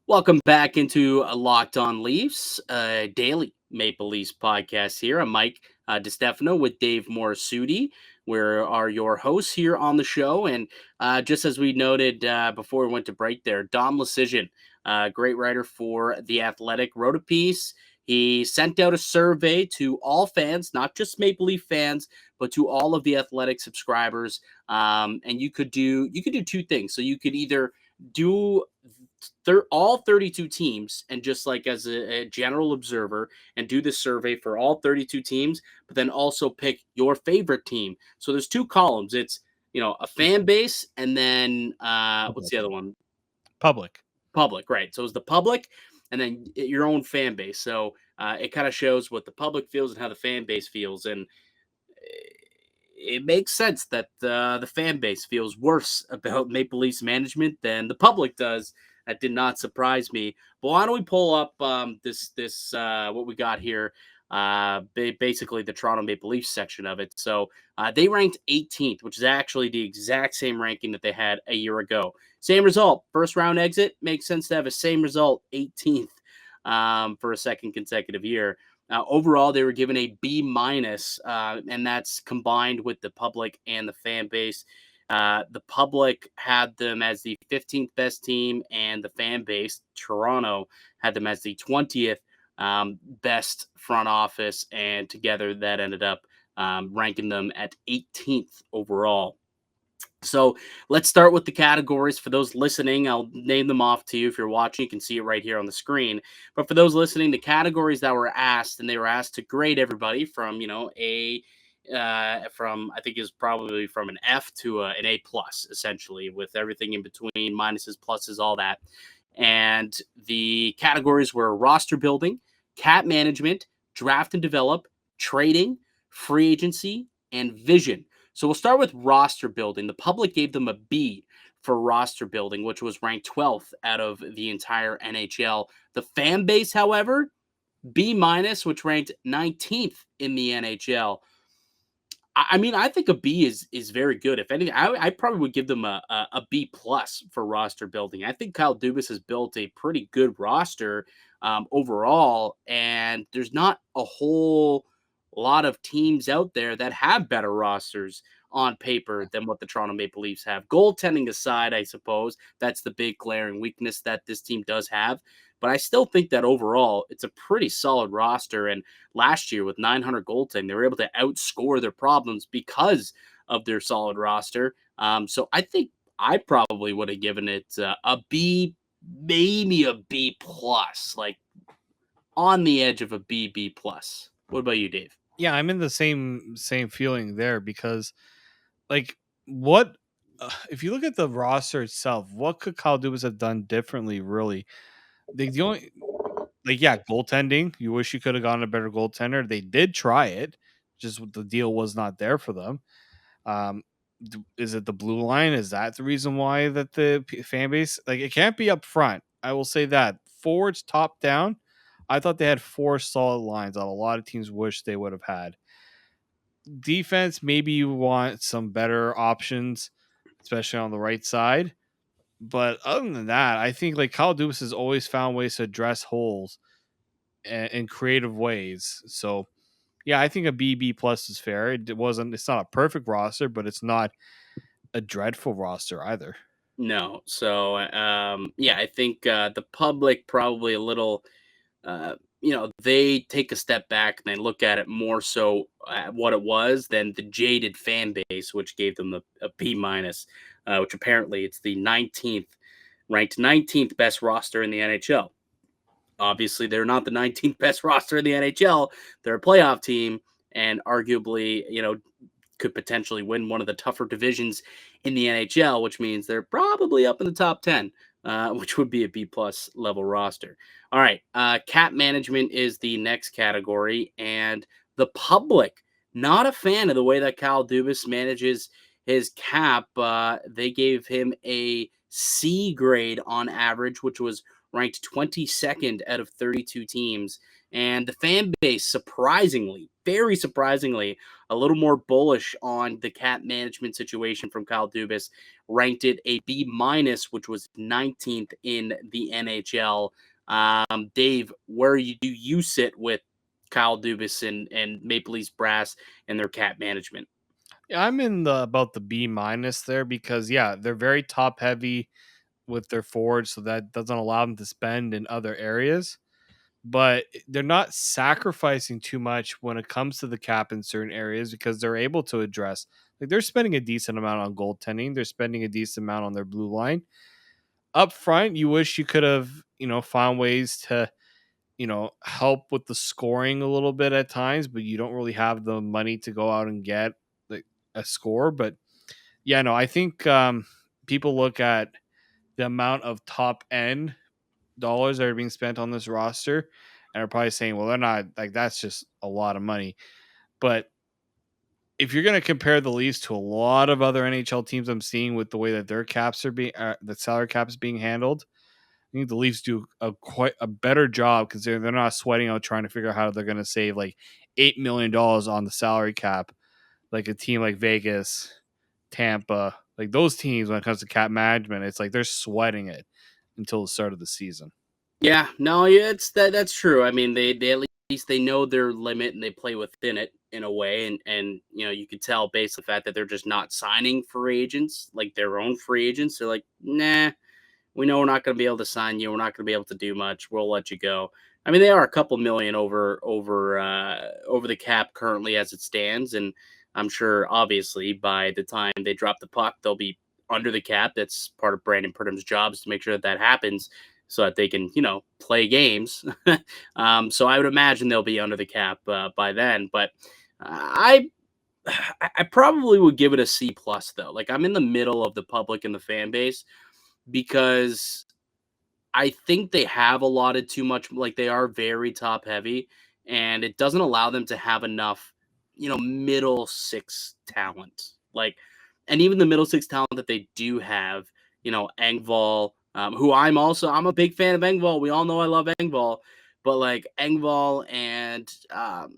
Welcome back into Locked On Leafs, daily Maple Leafs podcast here. I'm Mike DiStefano with Dave Morisuti. We are your hosts here on the show. And just as we noted before we went to break there, Dom Lucian, great writer for The Athletic, wrote a piece. He sent out a survey to all fans, not just Maple Leaf fans, but to all of the Athletic subscribers. And you could do two things. So you could either do all 32 teams and just like as a general observer and do this survey for all 32 teams, but then also pick your favorite team. So there's two columns. It's, a fan base and then what's the other one? Public. Public, right. So it's the public and then your own fan base. So it kind of shows what the public feels and how the fan base feels. And it makes sense that the fan base feels worse about Maple Leafs management than the public does. That did not surprise me. But why don't we pull up this what we got here? Basically the Toronto Maple Leafs section of it. So they ranked 18th, which is actually the exact same ranking that they had a year ago. Same result, first round exit. Makes sense to have a same result, 18th for a second consecutive year. Overall, they were given a B minus, and that's combined with the public and the fan base. The public had them as the 15th best team, and the fan base, Toronto, had them as the 20th best front office, and together that ended up ranking them at 18th overall. So let's start with the categories. For those listening, I'll name them off to you. If you're watching, you can see it right here on the screen. But for those listening, the categories that were asked, and they were asked to grade everybody from, from I think is probably from an F to an A plus, essentially, with everything in between, minuses, pluses, all that. And the categories were roster building, cap management, draft and develop, trading, free agency, and vision. So we'll start with roster building. The public gave them a B for roster building, which was ranked 12th out of the entire NHL. The fan base, however, B minus, which ranked 19th in the NHL. I mean, I think a B is very good. If anything, I probably would give them a B plus for roster building. I think Kyle Dubas has built a pretty good roster overall, and there's not a whole lot of teams out there that have better rosters on paper than what the Toronto Maple Leafs have. Goaltending aside, I suppose that's the big glaring weakness that this team does have. But I still think that overall, it's a pretty solid roster. And last year with 900 goaltending, they were able to outscore their problems because of their solid roster. So I think I probably would have given it a B, maybe a B plus, like on the edge of a B plus. What about you, Dave? Yeah, I'm in the same feeling there because, like, what if you look at the roster itself? What could Kyle Dubas have done differently? Really, the only goaltending. You wish you could have gotten a better goaltender. They did try it, just the deal was not there for them. Um, is it the blue line? Is that the reason why that the fan base it can't be up front? I will say that forwards top down. I thought they had four solid lines that a lot of teams wish they would have had. Defense, maybe you want some better options, especially on the right side. But other than that, I think Kyle Dubas has always found ways to address holes in creative ways. So yeah, I think a B plus is fair. It's not a perfect roster, but it's not a dreadful roster either. No. So, yeah, I think the public probably a little, they take a step back and they look at it more so at what it was than the jaded fan base, which gave them a B minus, which apparently it's the 19th, ranked 19th best roster in the NHL. Obviously, they're not the 19th best roster in the NHL. They're a playoff team and arguably, could potentially win one of the tougher divisions in the NHL, which means they're probably up in the top 10, which would be a B plus level roster. All right. Cap management is the next category. And the public, not a fan of the way that Kyle Dubas manages his cap. They gave him a C grade on average, which was ranked 22nd out of 32 teams. And the fan base, surprisingly, very surprisingly a little more bullish on the cap management situation from Kyle Dubas, ranked it a B minus, which was 19th in the NHL. Dave, do you sit with Kyle Dubas and Maple Leafs brass and their cap management? Yeah, I'm in the about the B minus there because yeah, they're very top heavy with their forwards, so that doesn't allow them to spend in other areas. But they're not sacrificing too much when it comes to the cap in certain areas because they're able to address, like, they're spending a decent amount on goaltending, they're spending a decent amount on their blue line. Up front, you wish you could have, found ways to, help with the scoring a little bit at times, but you don't really have the money to go out and get like a score. But yeah, no, I think people look at the amount of top end dollars that are being spent on this roster and are probably saying, well, they're not, like, that's just a lot of money. But if you're going to compare the Leafs to a lot of other NHL teams I'm seeing with the way that their caps are being, the salary cap is being handled, I think the Leafs do quite a better job because they're not sweating out trying to figure out how they're going to save like $8 million on the salary cap, like a team like Vegas, Tampa, like those teams. When it comes to cap management, it's like they're sweating it until the start of the season. Yeah, no, yeah, that's true. I mean, they at least they know their limit and they play within it in a way, and you can tell based on the fact that they're just not signing free agents, like their own free agents. They're like, nah, we know we're not going to be able to sign you. We're not going to be able to do much. We'll let you go. I mean, they are a couple million over the cap currently as it stands, and I'm sure obviously by the time they drop the puck, they'll be under the cap. That's part of Brandon Pridham's job is to make sure that that happens so that they can play games. So I would imagine they'll be under the cap by then. But I I probably would give it a C plus though. Like I'm in the middle of the public and the fan base because I think they have allotted too much, like, they are very top heavy, and it doesn't allow them to have enough, middle six talent. Like, and even the middle six talent that they do have, Engvall, who I'm a big fan of Engvall. We all know I love Engvall, but like Engvall and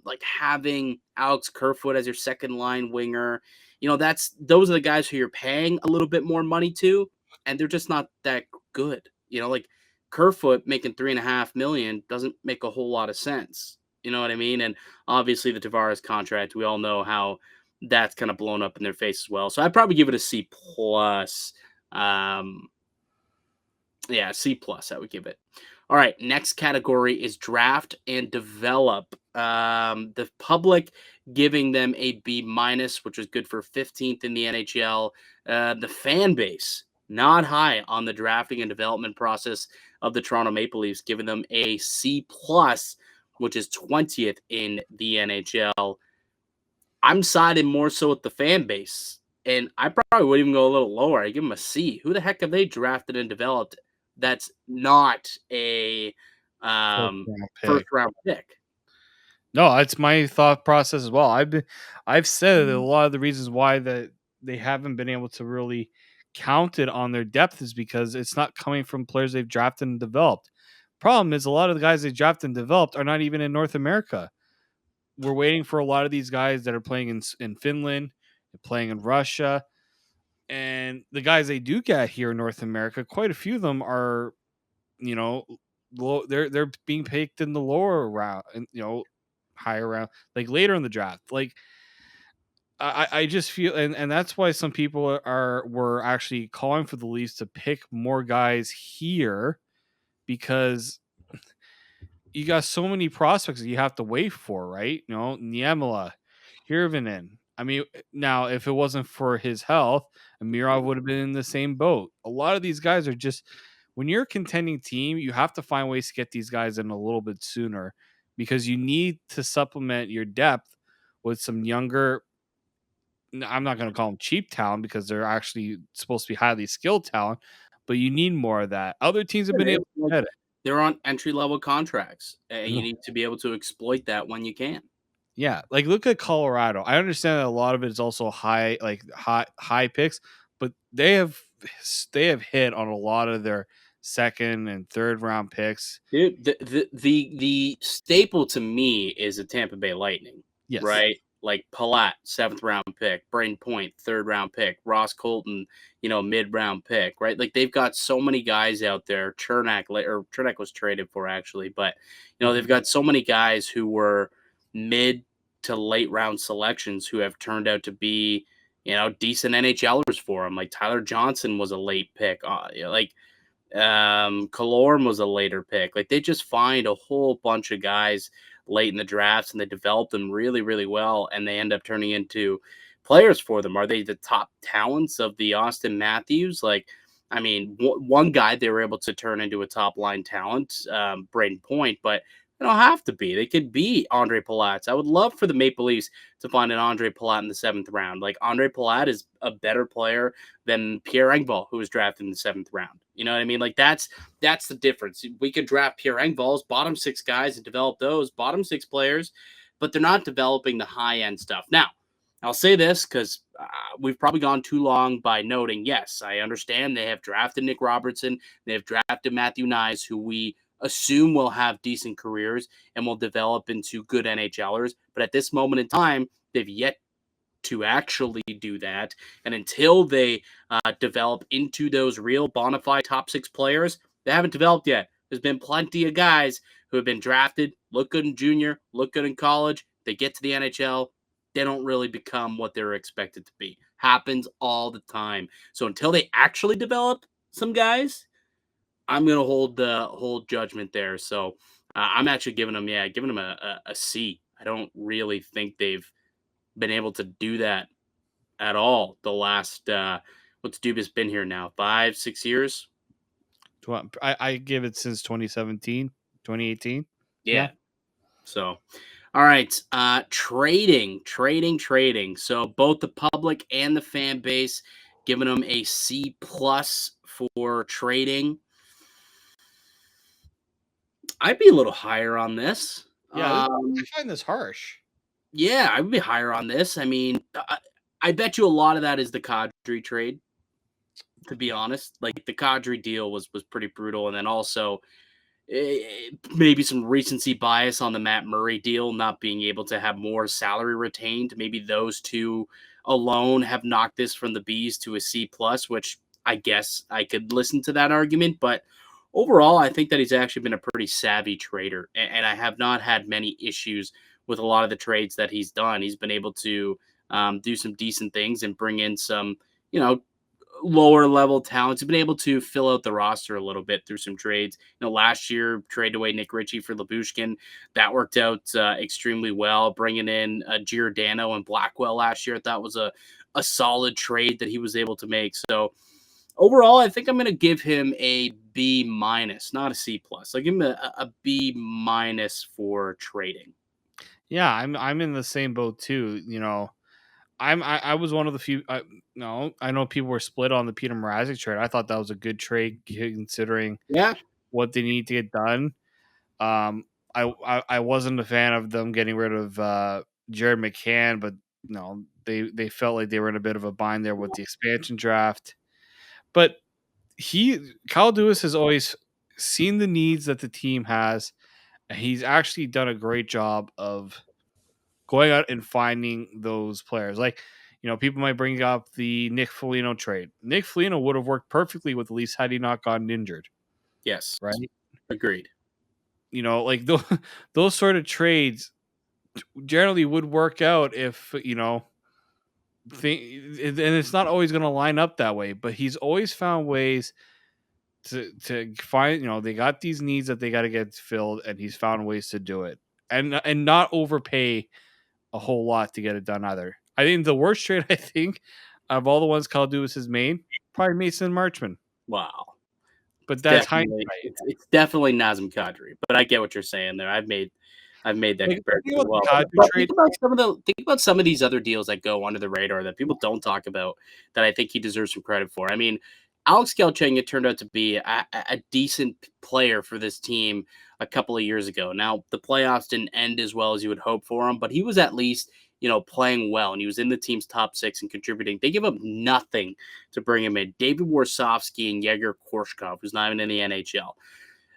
like having Alex Kerfoot as your second line winger, those are the guys who you're paying a little bit more money to, and they're just not that good. Like Kerfoot making 3.5 million doesn't make a whole lot of sense. You know what I mean? And obviously the Tavares contract, we all know how that's kind of blown up in their face as well. So I'd probably give it a C plus. Um, yeah, C plus. I would give it. All right, next category is draft and develop. The public giving them a B minus, which was good for 15th in the NHL. The fan base not high on the drafting and development process of the Toronto Maple Leafs, giving them a C plus, which is 20th in the NHL. I'm siding more so with the fan base, and I probably would even go a little lower. I give them a C. Who the heck have they drafted and developed that's not a First round first pick. round pick? No, it's my thought process as well. I've said that a lot of the reasons why that they haven't been able to really count it on their depth is because it's not coming from players they've drafted and developed. Problem is, a lot of the guys they drafted and developed are not even in North America. We're waiting for a lot of these guys that are playing in Finland, playing in Russia, and the guys they do get here in North America, quite a few of them are, you know, they're being picked in the lower round, and higher round, like later in the draft. Like I just feel, and that's why some people were actually calling for the Leafs to pick more guys here because you got so many prospects that you have to wait for, right? Niemela, Hirvonen. I mean, now if it wasn't for his health, Amirov would have been in the same boat. A lot of these guys are just, when you're a contending team, you have to find ways to get these guys in a little bit sooner because you need to supplement your depth with some younger. I'm not going to call them cheap talent because they're actually supposed to be highly skilled talent, but you need more of that. Other teams have been able to get it. They're on entry level contracts, and you Yeah. need to be able to exploit that when you can. Yeah, like look at Colorado. I understand that a lot of it is also high picks, but they have hit on a lot of their second and third round picks. Dude, the staple to me is the Tampa Bay Lightning. Yes. right? Like Palat, 7th round pick, Brain Point, 3rd round pick, Ross Colton, mid-round pick, right? Like they've got so many guys out there. Chernak was traded for actually, but they've got so many guys who were mid to late round selections who have turned out to be, decent NHLers for him. Like Tyler Johnson was a late pick. Killorn was a later pick. Like they just find a whole bunch of guys late in the drafts and they develop them really, really well, and they end up turning into players for them. Are they the top talents of the Austin Matthews? Like, I mean, one guy they were able to turn into a top line talent, Braden Point, but they don't have to be. They could be Andre Palat. I would love for the Maple Leafs to find an Andre Palat in the 7th round. Like Andre Palat is a better player than Pierre Engvall, who was drafted in the 7th round. You know what I mean? Like that's the difference. We could draft Pierre Engvall's bottom 6 guys and develop those bottom 6 players, but they're not developing the high end stuff. Now, I'll say this because we've probably gone too long by noting, yes, I understand they have drafted Nick Robertson, they have drafted Matthew Nyes, who we assume will have decent careers and will develop into good NHLers. But at this moment in time, they've yet to actually do that. And until they develop into those real bona fide top 6 players, they haven't developed yet. There's been plenty of guys who have been drafted, look good in junior, look good in college. They get to the NHL, they don't really become what they're expected to be. Happens all the time. So until they actually develop some guys, I'm gonna hold judgment there. So I'm actually giving them a C. I don't really think they've been able to do that at all the last what's Dubas been here now? 5-6 years? I give it since 2017, 2018. Yeah. Yeah. So all right. Trading. So both the public and the fan base giving them a C plus for trading. I'd be a little higher on this. Yeah, I find this harsh. Yeah, I would be higher on this. I mean, I bet you a lot of that is the Kadri trade, to be honest. Like the Kadri deal was pretty brutal, and then also maybe some recency bias on the Matt Murray deal, not being able to have more salary retained. Maybe those two alone have knocked this from the B's to a C plus, which I guess I could listen to that argument. But overall, I think that he's actually been a pretty savvy trader, and I have not had many issues with a lot of the trades that he's done. He's been able to do some decent things and bring in some, you know, lower level talents. Have been able to fill out the roster a little bit through some trades. Last year traded away Nick Ritchie for Lyubushkin. That worked out extremely well. Bringing in Giordano and Blackwell last year, I thought was a solid trade that he was able to make. So overall, I think I'm going to give him a B minus, not a C plus. I'll give him a B minus for trading. Yeah, I'm in the same boat too. I was one of the few. No, I know people were split on the Peter Mrazek trade. I thought that was a good trade considering Yeah. what they need to get done. I wasn't a fan of them getting rid of Jared McCann, but no, they felt like they were in a bit of a bind there with the expansion draft. But Kyle Dubas has always seen the needs that the team has, and he's actually done a great job of going out and finding those players. Like, people might bring up the Nick Foligno trade. Nick Foligno would have worked perfectly with the Leafs had he not gotten injured, Yes. right? Agreed. Like those sort of trades generally would work out if, and it's not always going to line up that way, but he's always found ways to find, they got these needs that they got to get filled, and he's found ways to do it and not overpay a whole lot to get it done either. I think the worst trade, I think, of all the ones Kyle Dubas has made, probably Mason Marchman. Wow. But that's hindsight. It's definitely Nazem Kadri, but I get what you're saying there. I've made that Like, comparison think as about well. the Kadri But trade. think about some of these other deals that go under the radar that people don't talk about that I think he deserves some credit for. I mean, Alex Galchenyuk turned out to be a decent player for this team a couple of years ago. Now, the playoffs didn't end as well as you would hope for him, but he was at least, playing well, and he was in the team's top 6 and contributing. They give up nothing to bring him in. David Warsofsky and Yegor Korshkov, who's not even in the NHL.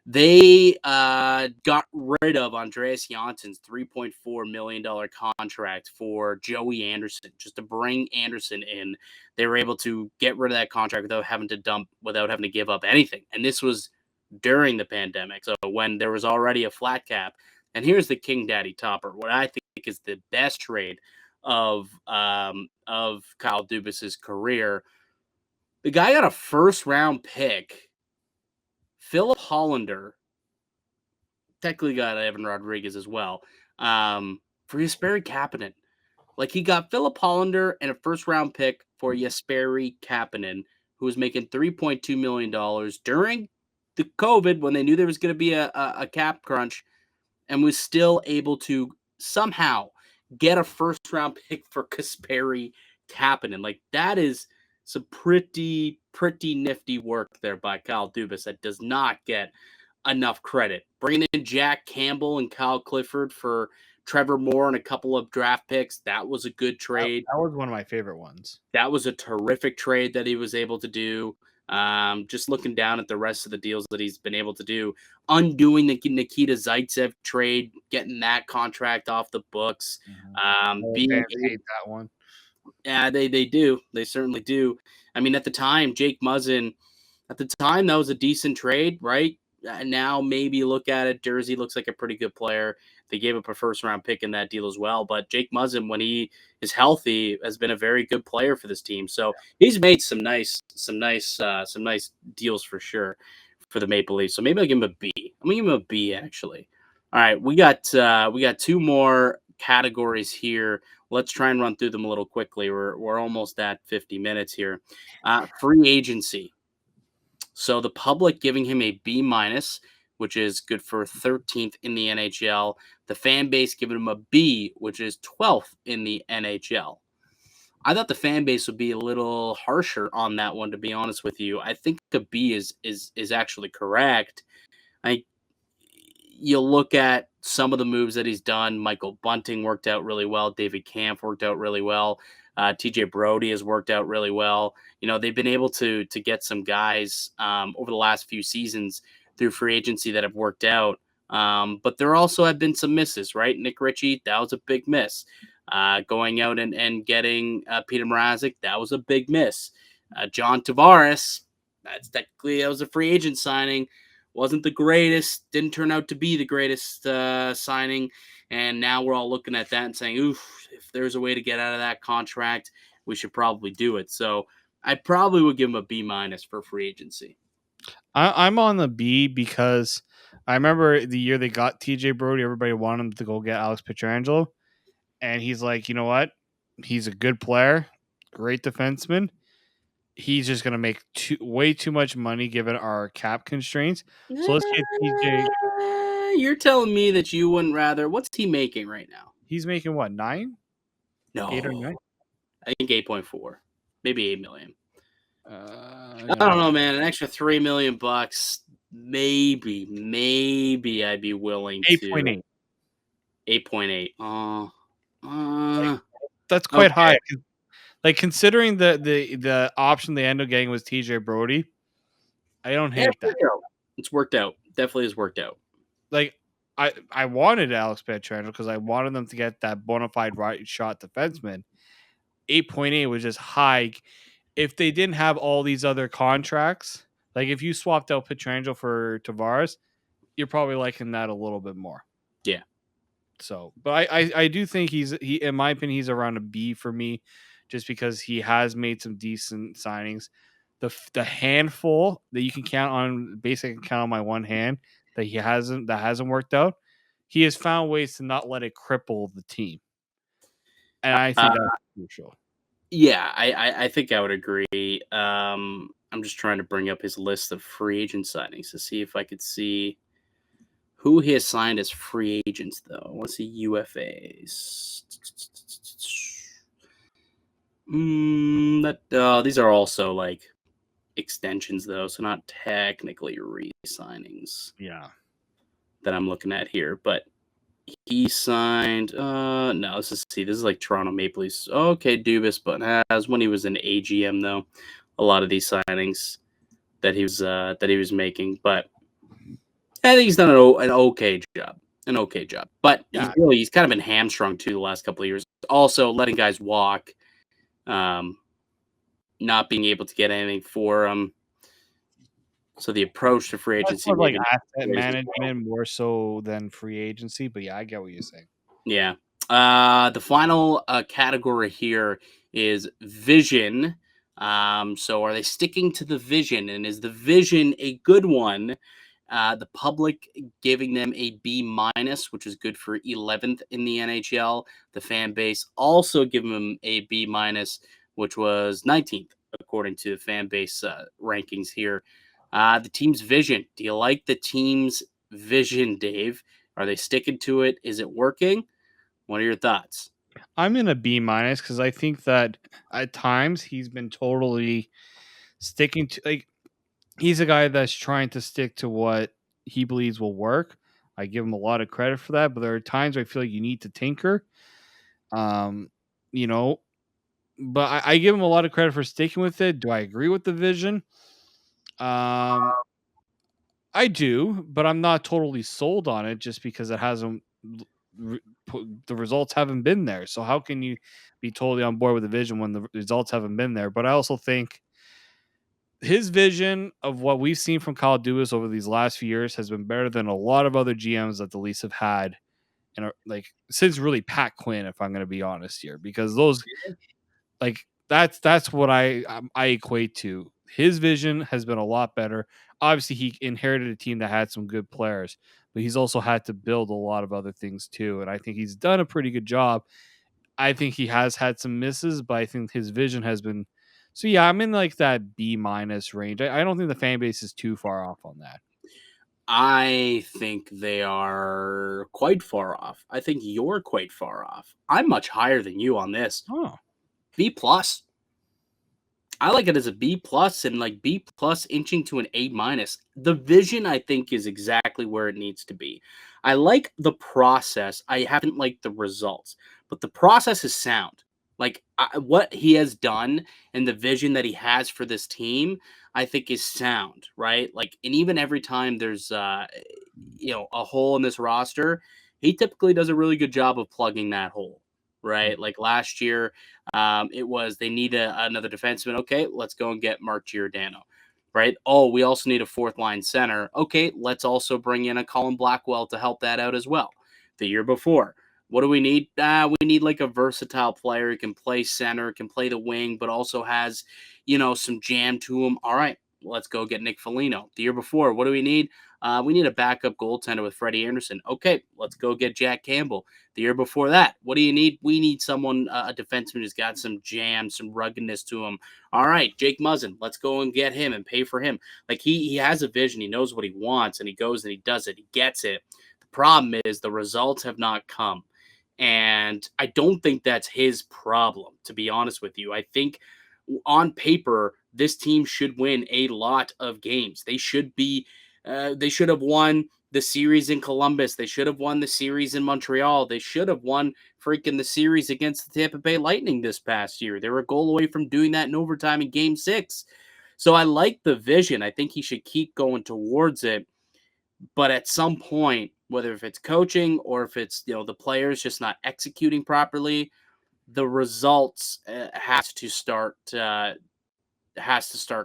They got rid of Andreas Janssen's $3.4 million contract for Joey Anderson, just to bring Anderson in. They were able to get rid of that contract without having to give up anything. And this was during the pandemic, so when there was already a flat cap. And here's the King Daddy topper, what I think is the best trade of Kyle Dubas's career. The guy got a first round pick, Philip Hollander, technically got Evan Rodriguez as well, for Jesperi Kapanen. Like, he got Philip Hollander and a first round pick for Jesperi Kapanen, who was making $3.2 million during the COVID when they knew there was going to be a cap crunch, and was still able to somehow get a first round pick for Jesperi Kapanen. Like, that is some pretty nifty work there by Kyle Dubas that does not get enough credit. Bringing in Jack Campbell and Kyle Clifford for Trevor Moore and a couple of draft picks, that was a good trade. That was one of my favorite ones. That was a terrific trade that he was able to do. Just looking down at the rest of the deals that he's been able to do, undoing the Nikita Zaitsev trade, getting that contract off the books. Fans hate that one. Yeah, they do. They certainly do. I mean, at the time, Jake Muzzin, at the time, that was a decent trade, right? Now, maybe look at it. Jersey looks like a pretty good player. They gave up a first-round pick in that deal as well. But Jake Muzzin, when he is healthy, has been a very good player for this team. So he's made some nice deals for sure for the Maple Leafs. So maybe I'll give him a B. I'm gonna give him a B actually. All right, we got two more categories here. Let's try and run through them a little quickly. We're almost at 50 minutes here. Free agency. So the public giving him a B minus, which is good for 13th in the NHL. The fan base giving him a B, which is 12th in the NHL. I thought the fan base would be a little harsher on that one, to be honest with you. I think a B is actually correct. You look at some of the moves that he's done. Michael Bunting worked out really well. David Kampf worked out really well. TJ Brody has worked out really well. You know, they've been able to get some guys over the last few seasons through free agency that have worked out. But there also have been some misses, right? Nick Ritchie, that was a big miss. Going out and getting Peter Mrazek, that was a big miss. John Tavares, that was a free agent signing. Wasn't the greatest, didn't turn out to be the greatest signing. And now we're all looking at that and saying, oof, if there's a way to get out of that contract, we should probably do it. So I probably would give him a B minus for free agency. I'm on the B because I remember the year they got TJ Brody, everybody wanted him to go get Alex Pietrangelo. And he's like, you know what? He's a good player, great defenseman. He's just going to make way too much money given our cap constraints. So let's get TJ. You're telling me that you wouldn't rather. What's he making right now? He's making what, 9? No. 8 or 9? I think 8.4. Maybe 8 million. I don't know, man. An extra $3 million. Maybe I'd be willing 8.8. 8.8. That's quite high. Like, considering the option they ended up getting was TJ Brody, I don't hate that. It's worked out. Definitely has worked out. Like, I wanted Alex Pietrangelo because I wanted them to get that bona fide right shot defenseman. 8.8 was just high. If they didn't have all these other contracts, like if you swapped out Pietrangelo for Tavares, you're probably liking that a little bit more. Yeah. So, but I do think he in my opinion he's around a B for me, just because he has made some decent signings. The handful that you can count on, basically count on my one hand that hasn't worked out. He has found ways to not let it cripple the team, and I think that's crucial. Yeah, I think I would agree. I'm just trying to bring up his list of free agent signings to see if I could see who he has signed as free agents, though. I want to see UFAs. These are also like extensions, though, so not technically re-signings. Yeah, that I'm looking at here, but he signed. No, let's just see. This is like Toronto Maple Leafs. Okay, Dubas, but has when he was in AGM though. A lot of these signings that he was making, but I think he's done an okay job. An okay job. But Yeah, he's kind of been hamstrung too the last couple of years. Also letting guys walk, um, not being able to get anything for him. So the approach to free that's agency more of like maybe not asset always as well. management more so than free agency. But yeah, I get what you're saying. Yeah. The final category here is vision. So are they sticking to the vision? And is the vision a good one? The public giving them a B minus, which is good for 11th in the NHL. The fan base also giving them a B minus, which was 19th according to the fan base rankings here. The team's vision. Do you like the team's vision, Dave? Are they sticking to it? Is it working? What are your thoughts? I'm in a B minus because I think that at times he's been totally sticking to like he's a guy that's trying to stick to what he believes will work. I give him a lot of credit for that, but there are times where I feel like you need to tinker. Um, you know, but I give him a lot of credit for sticking with it. Do I agree with the vision? Um, I do, but I'm not totally sold on it just because it hasn't the results haven't been there. So how can you be totally on board with the vision when the results haven't been there? But I also think his vision of what we've seen from Kyle Dubas over these last few years has been better than a lot of other GMs that the Leafs have had, and like since really Pat Quinn, if I'm going to be honest here, because those like that's what I equate to. His vision has been a lot better. Obviously, he inherited a team that had some good players, but he's also had to build a lot of other things too. And I think he's done a pretty good job. I think he has had some misses, but I think his vision has been. So yeah, I'm in like that B minus range. I don't think the fan base is too far off on that. I think they are quite far off. I think you're quite far off. I'm much higher than you on this. Oh, B plus. I like it as a B plus and like B plus inching to an A minus. The vision I think is exactly where it needs to be. I like the process. I haven't liked the results, but the process is sound. What he has done and the vision that he has for this team, I think is sound, right? Like, and even every time there's a hole in this roster, he typically does a really good job of plugging that hole, right? Like last year, it was they need another defenseman. Okay, let's go and get Mark Giordano. Right. Oh, we also need a fourth line center. Okay, let's also bring in a Colin Blackwell to help that out as well. The year before, what do we need? We need like a versatile player who can play center, can play the wing, but also has, some jam to him. All right, let's go get Nick Foligno. The year before, what do we need? We need a backup goaltender with Freddie Anderson. Okay, let's go get Jack Campbell. The year before that, what do you need? We need someone, a defenseman who's got some jam, some ruggedness to him. All right, Jake Muzzin, let's go and get him and pay for him. Like he has a vision, he knows what he wants, and he goes and he does it. He gets it. The problem is the results have not come. And I don't think that's his problem, to be honest with you. I think on paper, this team should win a lot of games. They should have won the series in Columbus. They should have won the series in Montreal. They should have won freaking the series against the Tampa Bay Lightning this past year. They were a goal away from doing that in overtime in game 6. So I like the vision. I think he should keep going towards it. But at some point, whether if it's coaching or if it's, the players just not executing properly, the results has to start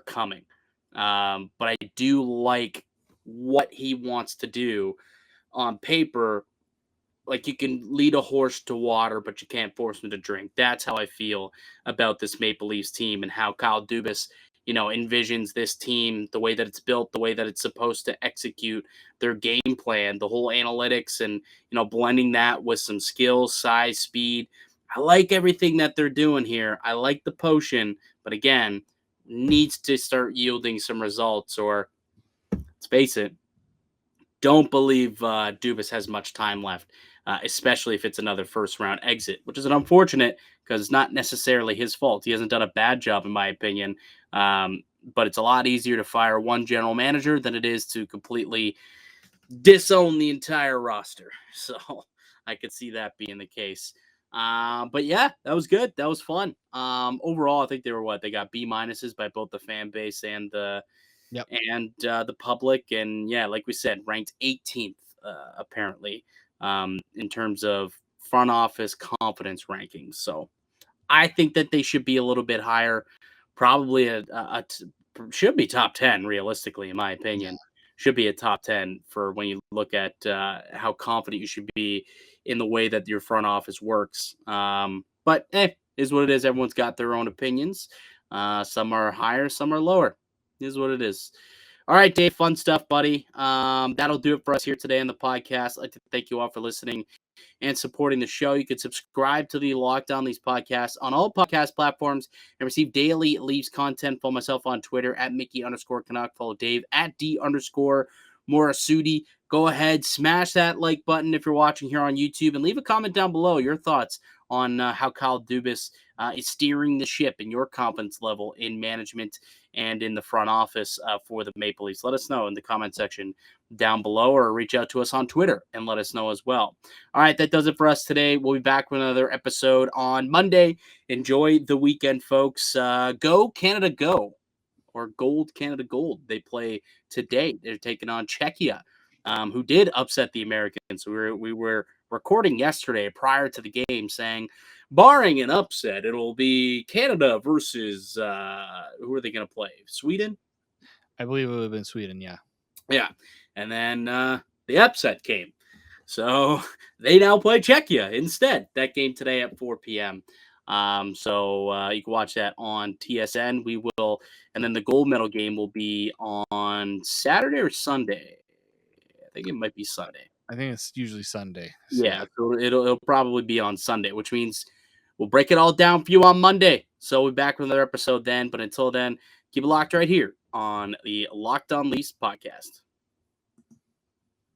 coming. But I do like what he wants to do on paper. Like you can lead a horse to water, but you can't force him to drink. That's how I feel about this Maple Leafs team and how Kyle Dubas, envisions this team, the way that it's built, the way that it's supposed to execute their game plan, the whole analytics and, blending that with some skills, size, speed. I like everything that they're doing here. I like the potion, but again, needs to start yielding some results or let's face it, don't believe Dubas has much time left, especially if it's another first round exit, which is an unfortunate because it's not necessarily his fault. He hasn't done a bad job, in my opinion. But it's a lot easier to fire one general manager than it is to completely disown the entire roster. So I could see that being the case. But yeah, that was good. That was fun. Overall, I think they were what they got B minuses by both the fan base and the Yep. and the public, and yeah, like we said, ranked 18th apparently in terms of front office confidence rankings. So I think that they should be a little bit higher, probably should be top 10 realistically, in my Yeah. opinion. Should be a top 10 for when you look at how confident you should be in the way that your front office works. But is what it is. Everyone's got their own opinions. Some are higher, some are lower. Is what it is. All right, Dave, fun stuff, buddy. That'll do it for us here today on the podcast. I'd like to thank you all for listening and supporting the show. You can subscribe to the Lockdown Leafs podcast on all podcast platforms and receive daily Leafs content. Follow myself on Twitter at Mickey_Canuck. Follow Dave at D_Morasudi. Go ahead, smash that like button if you're watching here on YouTube, and leave a comment down below your thoughts on how Kyle Dubas is steering the ship and your confidence level in management and in the front office for the Maple Leafs. Let us know in the comment section down below, or reach out to us on Twitter and let us know as well. All right, that does it for us today. We'll be back with another episode on Monday. Enjoy the weekend, folks. Go Canada, go. Or Gold Canada Gold. They play today. They're taking on Czechia, who did upset the Americans. We were recording yesterday prior to the game saying, barring an upset, it'll be Canada versus who are they going to play? Sweden? I believe it would have been Sweden. Yeah. Yeah. And then the upset came. So they now play Czechia instead. That game today at 4 p.m. So you can watch that on TSN. We will, and then the gold medal game will be on Saturday or Sunday. I think it might be Sunday. I think it's usually Sunday. So. Yeah, so it'll probably be on Sunday, which means we'll break it all down for you on Monday. So we'll be back with another episode then. But until then, keep it locked right here on the Locked On Leafs podcast.